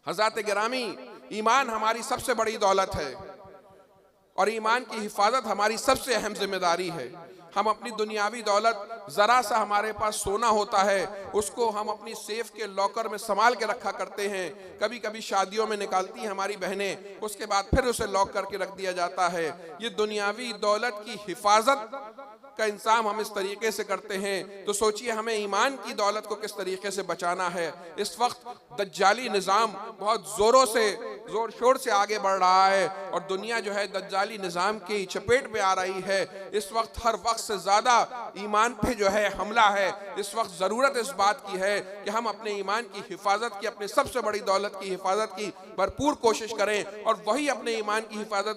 हज़रात गिरामी, ईमान हमारी सबसे बड़ी दौलत है और ईमान की हिफाजत हमारी सबसे अहम जिम्मेदारी है। हम अपनी दुनियावी दौलत, ज़रा सा हमारे पास सोना होता है, उसको हम अपनी सेफ के लॉकर में संभाल के रखा करते हैं। कभी कभी शादियों में निकालती हैं हमारी बहनें, उसके बाद फिर उसे लॉक करके रख दिया जाता है। ये दुनियावी दौलत की हिफाजत का इंतजाम हम इस तरीके से करते हैं, तो सोचिए हमें ईमान की दौलत को किस तरीके से बचाना है। इस वक्त दज्जाली निज़ाम बहुत जोर शोर से आगे बढ़ रहा है और दुनिया जो है दज्जाली निज़ाम की चपेट में आ रही है। इस वक्त हर वक्त से ज़्यादा ईमान पे जो है हमला है। इस वक्त ज़रूरत इस बात की है कि हम अपने ईमान की हिफाजत की, अपने सबसे बड़ी दौलत की हिफाजत की भरपूर कोशिश करें, और वही अपने ईमान की हिफाजत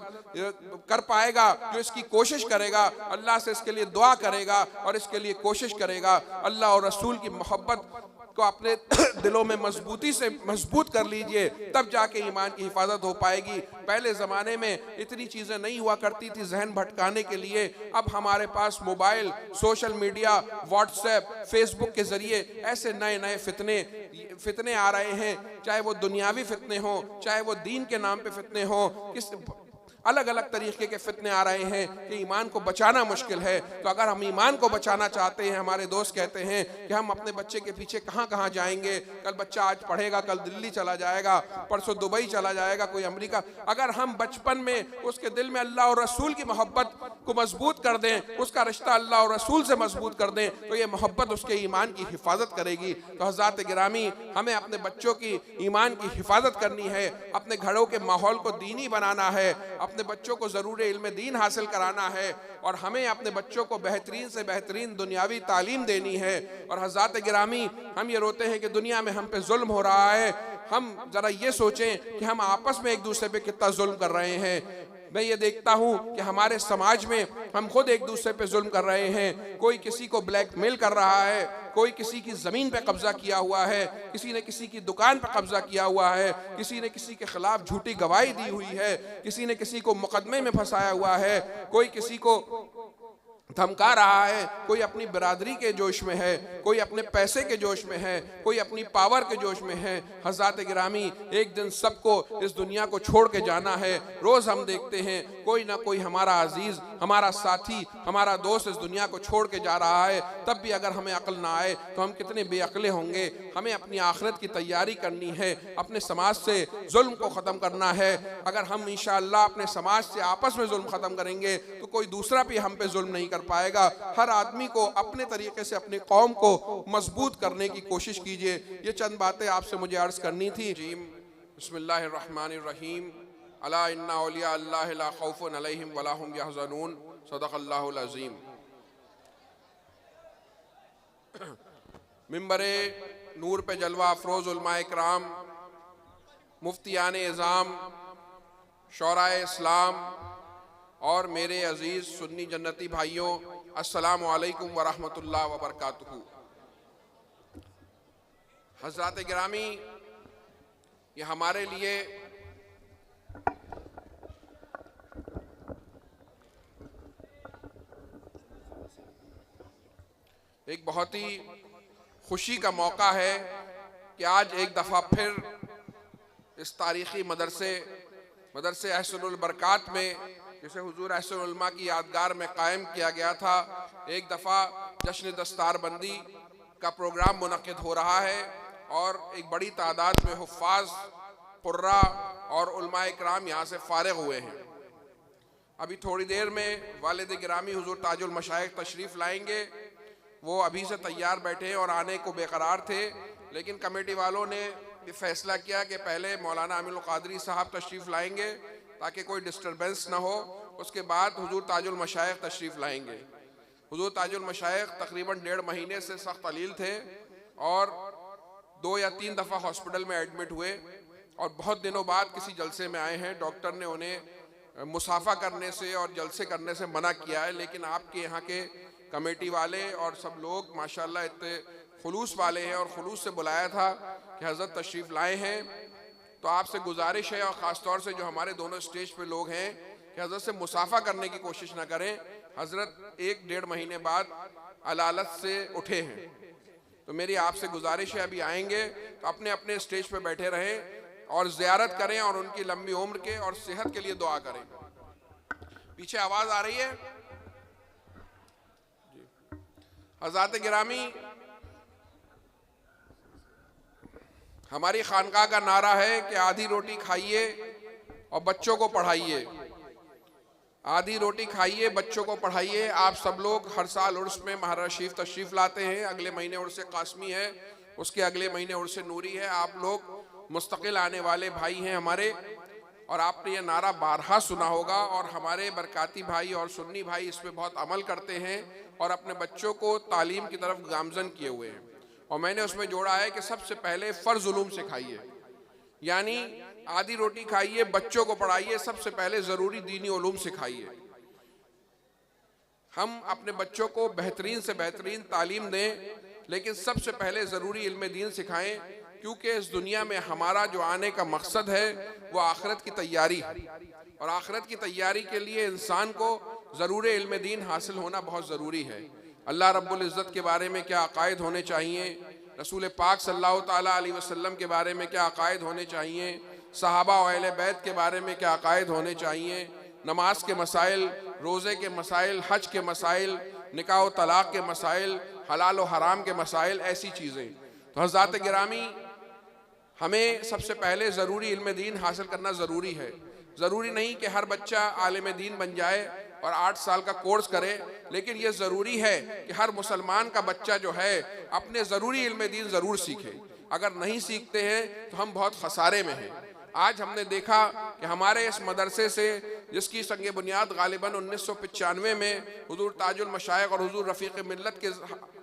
कर पाएगा जो इसकी कोशिश करेगा, अल्लाह से इसके लिए दुआ करेगा और इसके लिए कोशिश करेगा। अल्लाह और रसूल की मोहब्बत को अपने दिलों में मजबूती से मजबूत कर लीजिए, तब जाके ईमान की हिफाजत हो पाएगी। पहले ज़माने में इतनी चीज़ें नहीं हुआ करती थी जहन भटकाने के लिए। अब हमारे पास mobile, social media, WhatsApp, Facebook के ज़रिए ऐसे नए नए फितने आ रहे हैं, चाहे वो दुनियावी फितने हों, चाहे वो दीन के नाम पे फितने हों, किस अलग अलग तरीके के फितने आ रहे हैं कि ईमान को बचाना मुश्किल है। तो अगर हम ईमान को बचाना चाहते हैं, हमारे दोस्त कहते हैं कि हम अपने बच्चे के पीछे कहाँ कहाँ जाएंगे, कल बच्चा आज पढ़ेगा, कल दिल्ली चला जाएगा, परसों दुबई चला जाएगा, कोई अमेरिका। अगर हम बचपन में उसके दिल में अल्लाह और रसूल की मोहब्बत को मजबूत कर दें, उसका रिश्ता अल्लाह और रसूल से मजबूत कर दें, तो ये मोहब्बत उसके ईमान की हिफाजत करेगी। तो हज़रात गिरामी, हमें अपने बच्चों की ईमान की हिफाजत करनी है, अपने घरों के माहौल को दीनी बनाना है, अपने बच्चों को ज़रूर इल्म दीन हासिल कराना है, और हमें अपने बच्चों को बेहतरीन से बेहतरीन दुनियावी तालीम देनी है। और हज़रात गिरामी, हम ये रोते हैं कि दुनिया में हम पे जुल्म हो रहा है। हम ज़रा ये सोचें कि हम आपस में एक दूसरे पे कितना जुल्म कर रहे हैं। मैं ये देखता हूँ कि हमारे समाज में हम खुद एक दूसरे पे जुल्म कर रहे हैं। कोई किसी को ब्लैकमेल कर रहा है, कोई किसी की ज़मीन पे कब्जा किया हुआ है, किसी ने किसी की दुकान पे कब्जा किया हुआ है, किसी ने किसी के खिलाफ झूठी गवाही दी हुई है, किसी ने किसी को मुकदमे में फंसाया हुआ है, कोई किसी को धमका रहा है, कोई अपनी बिरादरी के जोश में है, कोई अपने पैसे के जोश में है, कोई अपनी पावर के जोश में है। हज़रात गिरामी, एक दिन सबको इस दुनिया को छोड़ के जाना है। रोज़ हम देखते हैं कोई ना कोई हमारा अजीज़, हमारा साथी, हमारा दोस्त इस दुनिया को छोड़ के जा रहा है। तब भी अगर हमें अक्ल ना आए तो हम कितने बेअक्ले होंगे। हमें अपनी आखिरत की तैयारी करनी है, अपने समाज से जुल्म को ख़त्म करना है। अगर हम इंशाअल्लाह अपने समाज से आपस में जुल्म ख़त्म करेंगे तो कोई दूसरा भी हम पे जुल्म नहीं कर पाएगा। हर आदमी को अपने तरीके से अपनी कौम को मजबूत करने की कोशिश कीजिए। ये चंद बातें आपसे मुझे अर्ज करनी थी। बिस्मिल्लाहिर्रहमानिर्रहीम। अला इन्ना औलिया अल्लाह ला खौफुन अलैहिम वला हुम यहज़नून। सदक़ल्लाहुल अज़ीम। मिंबरे नूर पे जलवा अफरोज़ उलमाए किराम, मुफ्तियान इज़ाम, शौराए इस्लाम और मेरे अजीज़ सुन्नी जन्नती भाइयों, अस्सलामु अलैकुम व रहमतुल्लाह व बरकातुहू। हज़रात गिरामी, ये हमारे लिए एक बहुत ही खुशी का मौका है कि आज एक दफ़ा फिर इस तारीख़ी मदरसे अहसनुल बरकात में, जिसे हुजूर अहसनुल उलमा की यादगार में कायम किया गया था, एक दफ़ा जश्न दस्तारबंदी का प्रोग्राम मुनक़िद हो रहा है और एक बड़ी तादाद में हुफ़्फ़ाज़, क़ुर्रा और उलमाए किराम यहाँ से फ़ारिग़ हुए हैं। अभी थोड़ी देर में वालिद गिरामी हुजूर ताजुल मशाइख़ तशरीफ़ लाएंगे। वो अभी से तैयार बैठे और आने को बेकरार थे, लेकिन कमेटी वालों ने ये फ़ैसला किया कि पहले मौलाना अमीनुल क़ादरी साहब तशरीफ़ लाएंगे ताकि कोई डिस्टर्बेंस ना हो, उसके बाद हुजूर ताजुल मशाइख़ तशरीफ़ लाएंगे। हुजूर ताजुल मशाइख़ तकरीबन 1.5 महीने से सख्त अलील थे और 2 या 3 दफ़ा हॉस्पिटल में एडमिट हुए और बहुत दिनों बाद किसी जलसे में आए हैं। डॉक्टर ने उन्हें मुसाफा करने से और जलसे करने से मना किया है, लेकिन आपके यहाँ के कमेटी वाले और सब लोग माशाल्लाह इतने खुलूस वाले हैं और खुलूस से बुलाया था कि हज़रत तशरीफ़ लाए हैं। तो आपसे गुजारिश है, और ख़ास तौर से जो हमारे दोनों स्टेज पे लोग हैं, कि हज़रत से मुसाफा करने की कोशिश ना करें। हज़रत 1-1.5 महीने बाद अलालत से उठे हैं, तो मेरी आपसे गुजारिश है अभी आएंगे तो अपने अपने स्टेज पे बैठे रहें और ज़ियारत करें और उनकी लंबी उम्र के और सेहत के लिए दुआ करें। पीछे आवाज़ आ रही है? हज़रात गिरामी, हमारी खानकाह का नारा है कि आधी रोटी खाइए और बच्चों को पढ़ाइए। आधी रोटी खाइए, बच्चों को पढ़ाइए। आप सब लोग हर साल उर्स में महाराज शरीफ तशरीफ़ लाते हैं। अगले महीने उर्स कासमी है, उसके अगले महीने उर्स नूरी है। आप लोग मुस्तकिल आने वाले भाई हैं हमारे, और आपने ये नारा बारहा सुना होगा। और हमारे बरकाती भाई और सुन्नी भाई इस पर बहुत अमल करते हैं और अपने बच्चों को तालीम की तरफ गामजन किए हुए हैं। और मैंने उसमें जोड़ा है कि सबसे पहले फ़र्ज़ उलूम सिखाइए, यानी आधी रोटी खाइए, बच्चों को पढ़ाइए, सबसे पहले ज़रूरी दीनी उलूम सिखाइए। हम अपने बच्चों को बेहतरीन से बेहतरीन तालीम दें, लेकिन सबसे पहले ज़रूरी इल्म दीन सिखाएं, क्योंकि इस दुनिया में हमारा जो आने का मकसद है वो आखिरत की तैयारी है। और आखिरत की तैयारी के लिए इंसान को ज़रूर इल्म दीन हासिल होना बहुत ज़रूरी है। अल्लाह रब्बुल इज़्ज़त के बारे में क्या अकायद होने चाहिए, रसूल पाक सल्लल्लाहु ताला अलैहि वसल्लम के बारे में क्या अकायद होने चाहिए, सहाबा और अहले बैत के बारे में क्या अकायद होने चाहिए, नमाज के मसाइल, रोज़े के मसाइल, हज के मसाइल, निकाह व तलाक़ के मसाइल, हलाल व हराम के मसाइल, ऐसी चीज़ें। तो हज़रात गिरामी, हमें सबसे पहले ज़रूरी इल्म दीन हासिल करना ज़रूरी है। ज़रूरी नहीं कि हर बच्चा आलिम दीन बन जाए और 8 साल का कोर्स करे, लेकिन ये ज़रूरी है कि हर मुसलमान का बच्चा जो है अपने ज़रूरी इल्म दीन ज़रूर सीखे। अगर नहीं सीखते हैं तो हम बहुत खसारे में हैं। आज हमने देखा कि हमारे इस मदरसे से, जिसकी संग बुनियाद गालिबन 1995 में हुजूर ताजुल मशाइख और हुजूर रफ़ीक़ मिल्लत के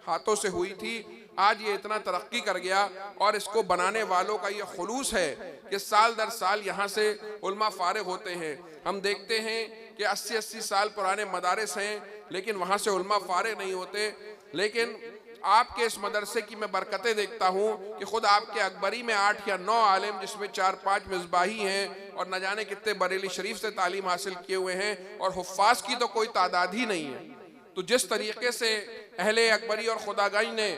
हाथों से हुई थी, आज ये इतना तरक्की कर गया। और इसको बनाने वालों का ये खुलूस है कि साल दर साल यहाँ से उलमा फारिग होते हैं। हम देखते हैं कि 80-80 साल पुराने मदारिस हैं, लेकिन वहाँ से उलमा फारिग नहीं होते। लेकिन आपके इस मदरसे की मैं बरकतें देखता हूँ कि खुद आपके अकबरी में 8 या 9 आलिम, जिसमें 4-5 मिसबाही हैं और न जाने कितने बरेली शरीफ से तालीम हासिल किए हुए हैं, और हुफ़ाज़ की तो कोई तादाद ही नहीं है। तो जिस तरीके से अहले अकबरी और खुदागाई ने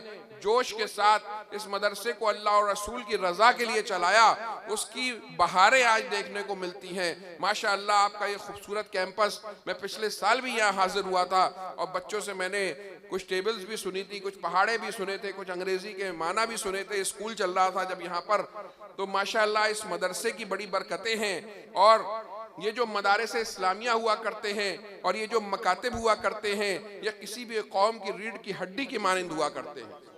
जोश के साथ इस मदरसे को अल्लाह और रसूल की रज़ा के लिए चलाया, उसकी बहारें आज देखने को मिलती हैं। माशाअल्लाह, आपका ये खूबसूरत कैंपस, मैं पिछले साल भी यहाँ हाजिर हुआ था और बच्चों से मैंने कुछ टेबल्स भी सुनी थी, कुछ पहाड़े भी सुने थे, कुछ अंग्रेज़ी के माना भी सुने थे। स्कूल चल रहा था जब यहाँ पर, तो माशाअल्लाह इस मदरसे की बड़ी बरकतें हैं। और ये जो मदारिस इस्लामिया हुआ करते हैं और ये जो मकातिब हुआ करते हैं, ये किसी भी कौम की रीढ़ की हड्डी की मानंद हुआ करते हैं।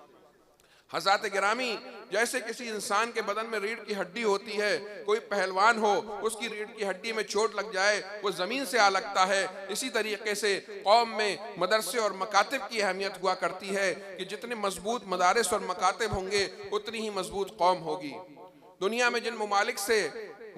हज़रात गिरामी, जैसे किसी इंसान के बदन में रीढ़ की हड्डी होती है, कोई पहलवान हो, उसकी रीढ़ की हड्डी में चोट लग जाए वो ज़मीन से आ लगता है, इसी तरीके से कौम में मदरसे और मकातिब की अहमियत हुआ करती है कि जितने मजबूत मदारिस और मकातिब होंगे उतनी ही मजबूत कौम होगी। दुनिया में जिन ममालिक से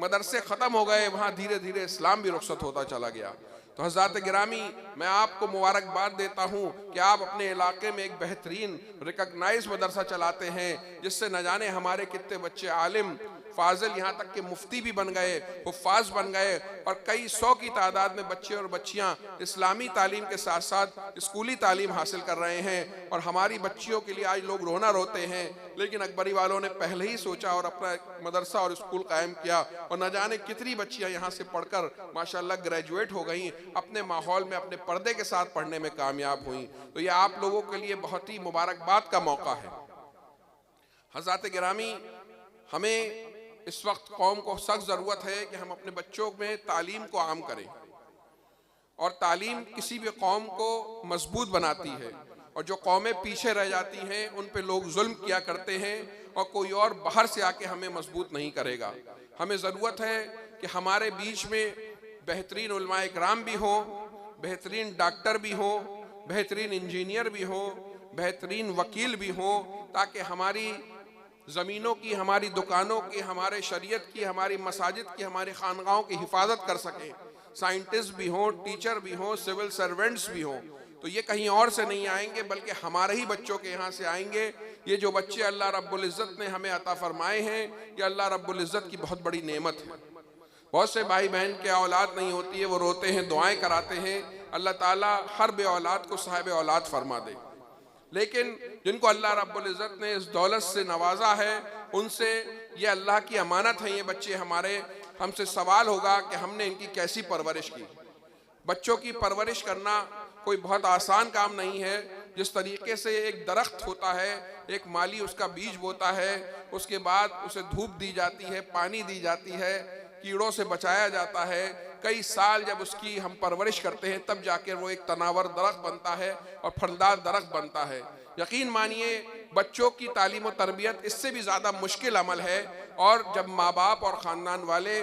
मदरसे ख़त्म हो गए, वहाँ धीरे धीरे इस्लाम भी रुखसत होता चला गया। तो हज़रात गिरामी, मैं आपको मुबारकबाद देता हूँ कि आप अपने इलाके में एक बेहतरीन रिकॉग्नाइज मदरसा चलाते हैं, जिससे न जाने हमारे कितने बच्चे आलिम फाजिल, यहाँ तक कि मुफ्ती भी बन गए, हुफ़ाज़ बन गए, और कई 100 की तादाद में बच्चे और बच्चियाँ इस्लामी तालीम के साथ साथ स्कूली तालीम हासिल कर रहे हैं। और हमारी बच्चियों के लिए आज लोग रोना रोते हैं, लेकिन अकबरी वालों ने पहले ही सोचा और अपना मदरसा और स्कूल कायम किया, और न जाने कितनी बच्चियाँ यहाँ से पढ़कर माशाअल्लाह ग्रेजुएट हो गई, अपने माहौल में अपने पर्दे के साथ पढ़ने में कामयाब हुई। तो ये आप लोगों के लिए बहुत ही मुबारकबाद का मौका है। हज़रात गिरामी, हमें इस वक्त कौम को सख्त ज़रूरत है कि हम अपने बच्चों में तालीम को आम करें, और तालीम किसी भी कौम को मजबूत बनाती है। और जो कौमें पीछे रह जाती हैं उन पे लोग जुल्म किया करते हैं, और कोई और बाहर से आके हमें मजबूत नहीं करेगा। हमें ज़रूरत है कि हमारे बीच में बेहतरीन उलमाए इकराम भी हों, बेहतरीन डॉक्टर भी हों, बेहतरीन इंजीनियर भी हों, बेहतरीन वकील भी हों, ताकि हमारी ज़मीनों की, हमारी दुकानों की, हमारे शरीयत की, हमारी मसाजिद की, हमारी खानगाहों की हिफाजत कर सकें। साइंटिस्ट भी हों, टीचर भी हों, सिविल सर्वेंट्स भी हों। तो ये कहीं और से नहीं आएंगे, बल्कि हमारे ही बच्चों के यहाँ से आएंगे। ये जो बच्चे अल्लाह रब्बुल इज़्ज़त ने हमें अता फरमाए हैं, ये अल्लाह रब्बुल इज़्ज़त की बहुत बड़ी नेमत है। बहुत से भाई बहन के औलाद नहीं होती है, वो रोते हैं, दुआएं कराते हैं, अल्लाह ताला हर बे औलाद को साहिब औलाद फरमा दे। लेकिन जिनको अल्लाह रब्बुल इज़्ज़त ने इस दौलत से नवाजा है, उनसे ये अल्लाह की अमानत है, ये बच्चे हमारे, हमसे सवाल होगा कि हमने इनकी कैसी परवरिश की। बच्चों की परवरिश करना कोई बहुत आसान काम नहीं है। जिस तरीके से एक दरख्त होता है, एक माली उसका बीज बोता है, उसके बाद उसे धूप दी जाती है, पानी दी जाती है, कीड़ों से बचाया जाता है, कई साल जब उसकी हम परवरिश करते हैं तब जाकर वो एक तनावर दरख्त बनता है और फलदार दरख्त बनता है। यकीन मानिए बच्चों की तालीम और तरबियत इससे भी ज़्यादा मुश्किल अमल है। और जब माँ बाप और ख़ानदान वाले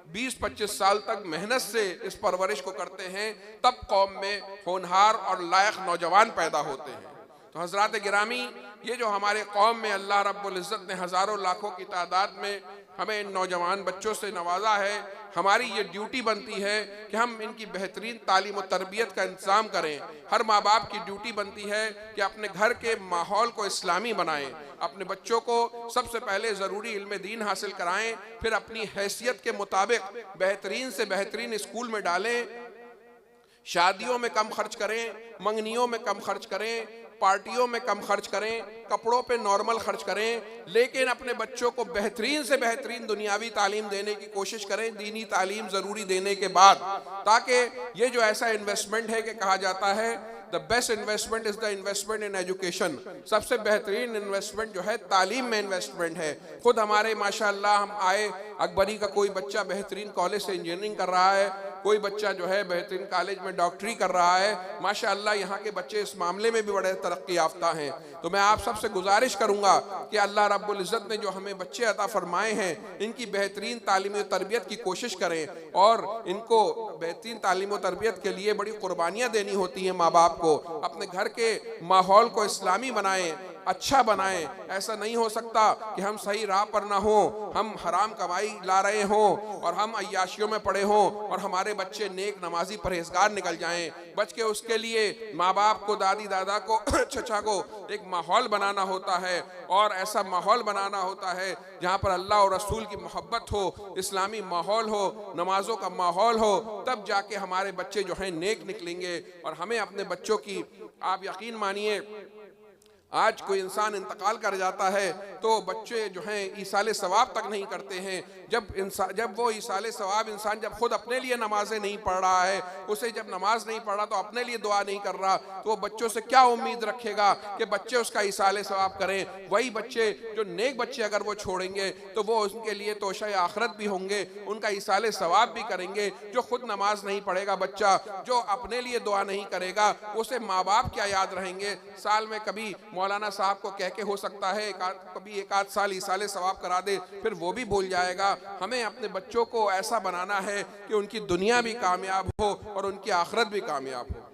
20-25 साल तक मेहनत से इस परवरिश को करते हैं, तब कौम में होनहार और लायक नौजवान पैदा होते हैं। तो हज़रात गिरामी, ये जो हमारे कौम में अल्लाह रब्बुल इज़्ज़त ने हज़ारों लाखों की तादाद में हमें इन नौजवान बच्चों से नवाजा है, हमारी ये ड्यूटी बनती है कि हम इनकी बेहतरीन तालीम और तरबियत का इंतज़ाम करें। हर माँ बाप की ड्यूटी बनती है कि अपने घर के माहौल को इस्लामी बनाएं, अपने बच्चों को सबसे पहले ज़रूरी इल्म दीन हासिल कराएं, फिर अपनी हैसियत के मुताबिक बेहतरीन से बेहतरीन स्कूल में डालें, शादियों में कम खर्च करें, मंगनियों में कम खर्च करें, पार्टियों में कम खर्च करें, कपड़ों पे नॉर्मल खर्च करें, लेकिन अपने बच्चों को बेहतरीन से बेहतरीन दुनियावी तालीम देने की कोशिश करें, दीनी तालीम ज़रूरी देने के बाद, ताकि ये जो ऐसा इन्वेस्टमेंट है कि कहा जाता है the best investment is the investment in education, सबसे बेहतरीन इन्वेस्टमेंट जो है तालीम में इन्वेस्टमेंट है। खुद हमारे माशाअल्लाह हम आए अकबरी का कोई बच्चा बेहतरीन कॉलेज से इंजीनियरिंग कर रहा है, कोई बच्चा जो है बेहतरीन कॉलेज में डॉक्टरी कर रहा है। माशाअल्लाह यहाँ के बच्चे इस मामले में भी बड़े तरक्की याफ्ता हैं। तो मैं आप सबसे गुजारिश करूँगा कि अल्लाह रब्बुल इज़्ज़त ने जो हमें बच्चे अता फरमाए हैं, इनकी बेहतरीन तालीम और तरबियत की कोशिश करें और इनको बेहतरीन तालीम और तरबियत के लिए बड़ी कुर्बानियाँ देनी होती हैं। माँ बाप को अपने घर के माहौल को इस्लामी बनाएं, अच्छा बनाएं। ऐसा नहीं हो सकता कि हम सही राह पर ना हो, हम हराम कमाई ला रहे हों और हम अय्याशियों में पड़े हों और हमारे बच्चे नेक नमाजी परहेजगार निकल जाएं। बच के उसके लिए माँ बाप को, दादी दादा को, चचा को एक माहौल बनाना होता है और ऐसा माहौल बनाना होता है जहाँ पर अल्लाह और रसूल की मोहब्बत हो, इस्लामी माहौल हो, नमाजों का माहौल हो, तब जाके हमारे बच्चे जो हैं नेक निकलेंगे। और हमें अपने बच्चों की, आप यकीन मानिए आज कोई इंसान इंतकाल कर जाता है तो बच्चे जो हैं ईसाले सवाब तक नहीं करते हैं। जब वो ईसाले सवाब इंसान जब खुद अपने लिए नमाजें नहीं पढ़ रहा है, उसे जब नमाज नहीं पढ़ रहा तो अपने लिए दुआ नहीं कर रहा, तो वो बच्चों से क्या उम्मीद रखेगा कि बच्चे उसका ईसाले सवाब करें। वही बच्चे जो नेक बच्चे अगर वो छोड़ेंगे तो वो उनके लिए तोशा आखरत भी होंगे, उनका ईसाले सवाब भी करेंगे। जो खुद नमाज नहीं पढ़ेगा बच्चा, जो अपने लिए दुआ नहीं करेगा, उसे माँ बाप क्या याद रहेंगे। साल में कभी मौलाना साहब को कह के हो सकता है कभी एक आध साल ईसाले सवाब करा दे, फिर वो भी भूल जाएगा। हमें अपने बच्चों को ऐसा बनाना है कि उनकी दुनिया भी कामयाब हो और उनकी आखिरत भी कामयाब हो।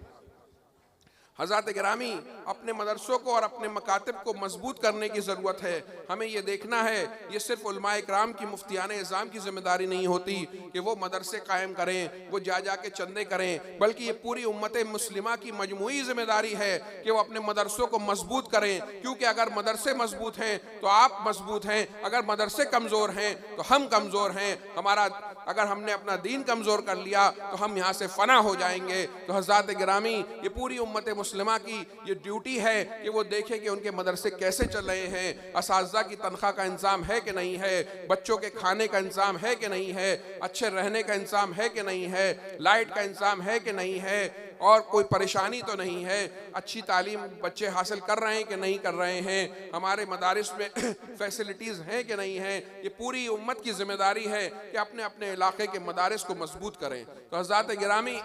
हज़रात गिरामी, अपने मदरसों को और अपने मकातिब को मजबूत करने की ज़रूरत है। हमें ये देखना है, ये सिर्फ उलमाए इकराम की, मुफ्तियान इज़ाम की जिम्मेदारी नहीं होती कि वो मदरसे कायम करें, वो जा के चंदे करें, बल्कि ये पूरी उम्मत मुस्लिमा की मजमूई जिम्मेदारी है कि वो अपने मदरसों को मजबूत करें। क्योंकि अगर मदरसे मजबूत हैं तो आप मजबूत हैं, अगर मदरसे कमज़ोर हैं तो हम कमज़ोर हैं। अगर हमने अपना दीन कमज़ोर कर लिया तो हम यहाँ से फना हो जाएंगे। तो हज़रात गिरामी, ये पूरी उम्मत मुस्लिमा की ये ड्यूटी है कि वो देखें कि उनके मदरसे कैसे चल रहे हैं, असातिज़ा की तनख्वाह का इंतज़ाम है कि नहीं है, बच्चों के खाने का इंतज़ाम है कि नहीं है, अच्छे रहने का इंतज़ाम है कि नहीं है, लाइट का इंतज़ाम है कि नहीं है, और कोई परेशानी तो नहीं है, अच्छी तालीम बच्चे हासिल कर रहे हैं कि नहीं कर रहे हैं, हमारे मदारिस में फैसिलिटीज़ हैं कि नहीं हैं। ये पूरी उम्मत की जिम्मेदारी है कि अपने अपने इलाके के मदारिस को मजबूत करें। तो हज़रात गिरामी,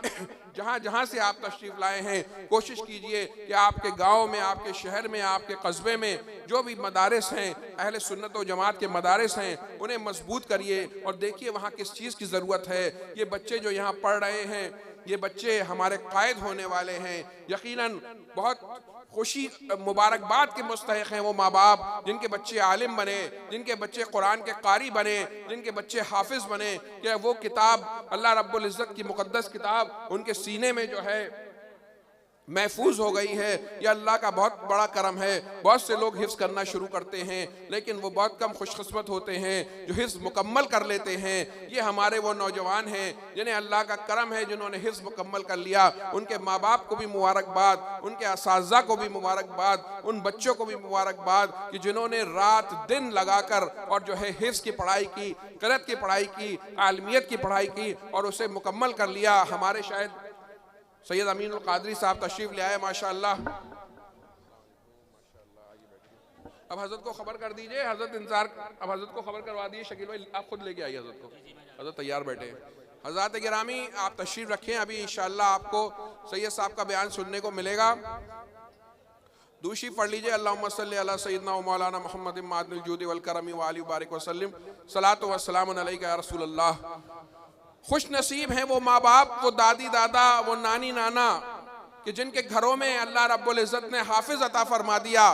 जहाँ जहाँ से आप तशरीफ़ लाए हैं, कोशिश कीजिए कि आपके गाँव में, आपके शहर में, आपके कस्बे में जो भी मदारिस हैं, अहले सुन्नत व जमात के मदारिस हैं, उन्हें मजबूत करिए और देखिए वहाँ किस चीज़ की ज़रूरत है। ये बच्चे जो यहाँ पढ़ रहे हैं, ये बच्चे हमारे कायद होने वाले हैं। यकीनन बहुत खुशी, मुबारकबाद के मुस्तहिक हैं वो माँ बाप जिनके बच्चे आलिम बने, जिनके बच्चे कुरान के कारी बने, जिनके बच्चे हाफिज बने, कि वो किताब, अल्लाह रब्बुल इज़्ज़त की मुक़द्दस किताब उनके सीने में जो है महफूज हो गई है। यह अल्लाह का बहुत बड़ा करम है। बहुत से लोग हिफ्ज़ करना शुरू करते हैं लेकिन वो बहुत कम खुशकिस्मत होते हैं जो हिफ्ज़ मुकम्मल कर लेते हैं। ये हमारे वो नौजवान हैं जिन्हें अल्लाह का करम है, जिन्होंने हिफ्ज़ मुकम्मल कर लिया। उनके माँ बाप को भी मुबारकबाद, उनके असातिज़ा को भी मुबारकबाद, उन बच्चों को भी मुबारकबाद कि जिन्होंने रात दिन लगाकर और जो है हिफ्ज़ की पढ़ाई की, क़िराअत की पढ़ाई की, आलमियत की पढ़ाई की और उसे मुकम्मल कर लिया। हमारे शायद सैयद अमीनुल कादरी साहब तशरीफ ले आए माशाअल्लाह। अब हजरत को खबर कर दीजिए, हजरत इंतजार, अब हजरत को खबर करवा दीजिए। शकील भाई आप खुद लेके आइए हजरत को, हजरत तैयार बैठे हैं। हजरत गिरामी आप तशरीफ रखें, अभी इंशाअल्लाह आपको सैयद साहब का बयान सुनने को मिलेगा। दूसरी पढ़ लीजिए, अल्लाहुम्मा सल्ली अला सय्यिदना व मौलाना मुहम्मदिन मादिल जूदि वल करमी व आलिहि बारिक वसल्लम, सलातो व सलामुन अलैका या रसूलल्लाह। खुश नसीब हैं वो माँ बाप, वो दादी दादा, वो नानी नाना कि जिनके घरों में अल्लाह रब्बुल इज़्ज़त ने हाफिज अता फरमा दिया,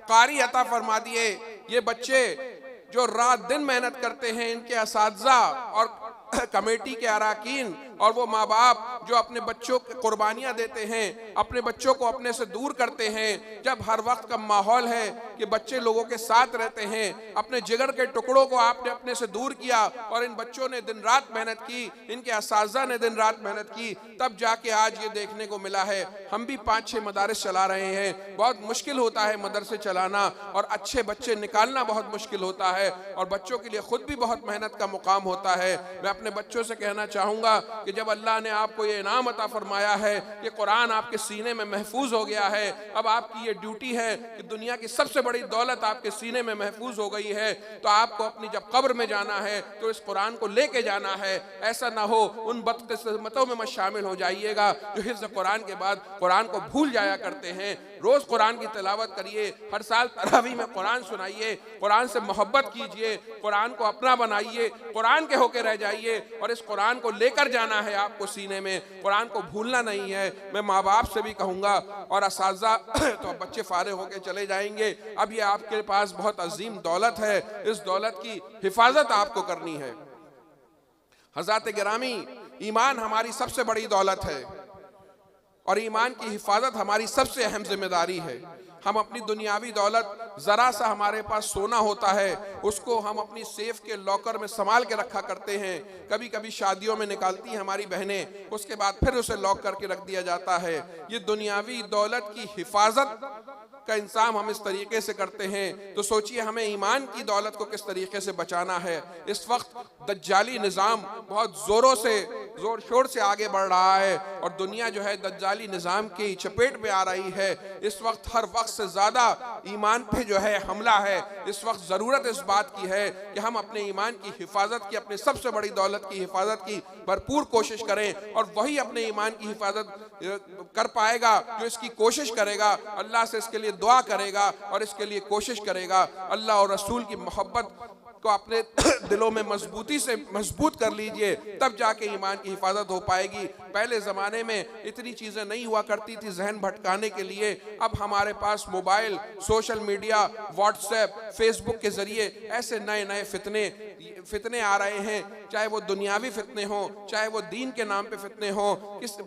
कारी अता फरमा दिए। ये बच्चे जो रात दिन मेहनत करते हैं, इनके असातिज़ा और कमेटी के अराकीन और वो माँ बाप जो अपने बच्चों की कुर्बानियाँ देते हैं, अपने बच्चों को अपने से दूर करते हैं। जब हर वक्त का माहौल है कि बच्चे लोगों के साथ रहते हैं, अपने जिगर के टुकड़ों को आपने अपने से दूर किया और इन बच्चों ने दिन रात मेहनत की, इनके असातिज़ा ने दिन रात मेहनत की, तब जाके आज ये देखने को मिला है। हम भी 5-6 मदारिस चला रहे हैं, बहुत मुश्किल होता है मदरसे चलाना और अच्छे बच्चे निकालना बहुत मुश्किल होता है और बच्चों के लिए खुद भी बहुत मेहनत का मुकाम होता है। मैं अपने बच्चों से कहना चाहूँगा कि जब अल्लाह ने आपको ये इनाम अता फरमाया है कि कुरान आपके सीने में महफूज हो गया है, अब आपकी ये ड्यूटी है कि दुनिया की सबसे बड़ी दौलत आपके सीने में महफूज हो गई है, तो आपको अपनी जब कब्र में जाना है तो इस कुरान को लेके जाना है। ऐसा ना हो उन बदकिस्मतों में मत शामिल हो जाइएगा जो हिफ्ज़ कुरान के बाद कुरान को भूल जाया करते हैं। रोज़ कुरान की तिलावत करिए, हर साल तरावी में कुरान सुनाइए, कुरान से मोहब्बत कीजिए, कुरान को अपना बनाइए, कुरान के होके रह जाइए और इस कुरान को लेकर जाना है आपको सीने में, कुरान को भूलना नहीं है। मैं माँ बाप से भी कहूँगा और असातिज़ा तो बच्चे फारिग होके चले जाएंगे। अब ये आपके पास बहुत अजीम दौलत है, इस दौलत की हिफाजत आपको करनी है। हज़रात गिरामी, ईमान हमारी सबसे बड़ी दौलत है और ईमान की हिफाजत हमारी सबसे अहम जिम्मेदारी है। हम अपनी दुनियावी दौलत ज़रा सा हमारे पास सोना होता है, उसको हम अपनी सेफ के लॉकर में संभाल के रखा करते हैं। कभी कभी शादियों में निकालती हैं हमारी बहनें, उसके बाद फिर उसे लॉक करके रख दिया जाता है। ये दुनियावी दौलत की हिफाजत का इंतजाम हम इस तरीके से करते हैं, तो सोचिए हमें ईमान की दौलत को किस तरीके से बचाना है। इस वक्त दज्जाली निज़ाम बहुत ज़ोर शोर से आगे बढ़ रहा है और दुनिया जो है दज्जाली निज़ाम की चपेट में आ रही है। इस वक्त हर वक्त से ज़्यादा ईमान पे जो है हमला है। इस वक्त ज़रूरत इस बात की है कि हम अपने ईमान की हिफाजत की, अपने सबसे बड़ी दौलत की हिफाजत की भरपूर कोशिश करें और वही अपने ईमान की हिफाजत कर पाएगा जो इसकी कोशिश करेगा, अल्लाह से इसके लिए दुआ करेगा और इसके लिए कोशिश करेगा। अल्लाह और रसूल की मोहब्बत को अपने दिलों में मजबूती से मजबूत कर लीजिए, तब जाके ईमान की हिफाजत हो पाएगी। पहले ज़माने में इतनी चीज़ें नहीं हुआ करती थी जहन भटकाने के लिए। अब हमारे पास mobile, social media, WhatsApp, Facebook के ज़रिए ऐसे नए नए फितने आ रहे हैं, चाहे वो दुनियावी फितने हों, चाहे वो दीन के नाम पे फितने हों, किस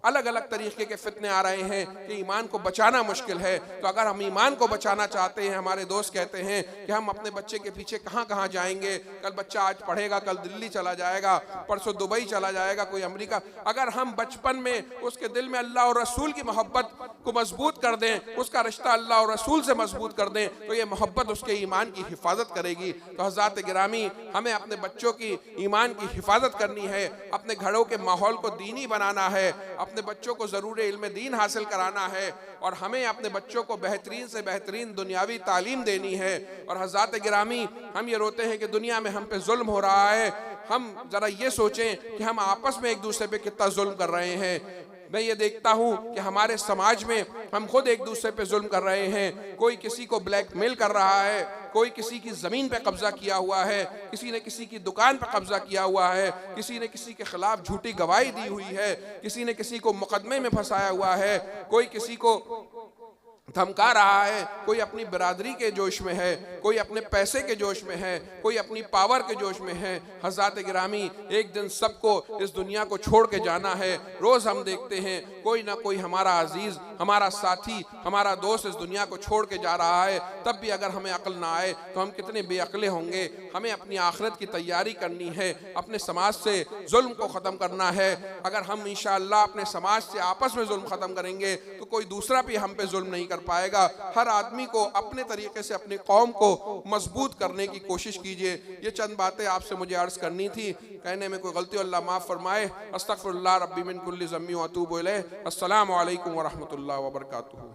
अलग अलग तरीके के फितने आ रहे हैं कि ईमान को बचाना मुश्किल है। तो अगर हम ईमान को बचाना चाहते हैं, हमारे दोस्त कहते हैं कि हम अपने बच्चे के पीछे कहाँ कहाँ जाएंगे, कल बच्चा आज पढ़ेगा, कल दिल्ली चला जाएगा, परसों दुबई चला जाएगा, कोई अमेरिका। अगर हम बचपन में उसके दिल में अल्लाह और रसूल की मोहब्बत को मजबूत कर दें, उसका रिश्ता अल्लाह और रसूल से मजबूत कर दें, तो ये मोहब्बत उसके ईमान की हिफाजत करेगी। तो हज़रात गिरामी, हमें अपने बच्चों की ईमान की हिफाजत करनी है, अपने घरों के माहौल को दीनी बनाना है, अपने बच्चों को ज़रूर इल्म दीन हासिल कराना है और हमें अपने बच्चों को बेहतरीन से बेहतरीन दुनियावी तालीम देनी है। और हज़रात गिरामी, हम ये रोते हैं कि दुनिया में हम पे जुल्म हो रहा है, हम ज़रा ये सोचें कि हम आपस में एक दूसरे पे कितना जुल्म कर रहे हैं। मैं ये देखता हूँ कि हमारे समाज में हम खुद एक दूसरे पे जुल्म कर रहे हैं। कोई किसी को ब्लैकमेल कर रहा है, कोई किसी की ज़मीन पे कब्जा किया हुआ है, किसी ने किसी की दुकान पे कब्जा किया हुआ है, किसी ने किसी के खिलाफ झूठी गवाही दी हुई है, किसी ने किसी को मुकदमे में फंसाया हुआ है, कोई किसी को धमका रहा है, कोई अपनी बिरादरी के जोश में है, कोई अपने पैसे के जोश में है, कोई अपनी पावर के जोश में है। हज़रात गिरामी, एक दिन सबको इस दुनिया को छोड़ के जाना है। रोज़ हम देखते हैं कोई ना कोई हमारा अजीज़, हमारा साथी, हमारा दोस्त इस दुनिया को छोड़ के जा रहा है। तब भी अगर हमें अक्ल ना आए तो हम कितने बेअक्ले होंगे। हमें अपनी आखिरत की तैयारी करनी है, अपने समाज से जुल्म को ख़त्म करना है। अगर हम इंशाअल्लाह अपने समाज से आपस में जुल्म ख़त्म करेंगे तो कोई दूसरा भी हम पे जुल्म नहीं कर पाएगा। हर आदमी को अपने तरीके से अपनी कौम को मजबूत करने की कोशिश कीजिए। ये चंद बातें आपसे मुझे अर्ज करनी थी, कहने में कोई गलती अल्लाह माफ़ फरमाए। अस्तगफिरुल्लाह रब्बी मिन कुल्ली ज़म्बी व अतूबु इलैह। अस्सलामु अलैकुम व रहमतुल्लाहि व बरकातुहू।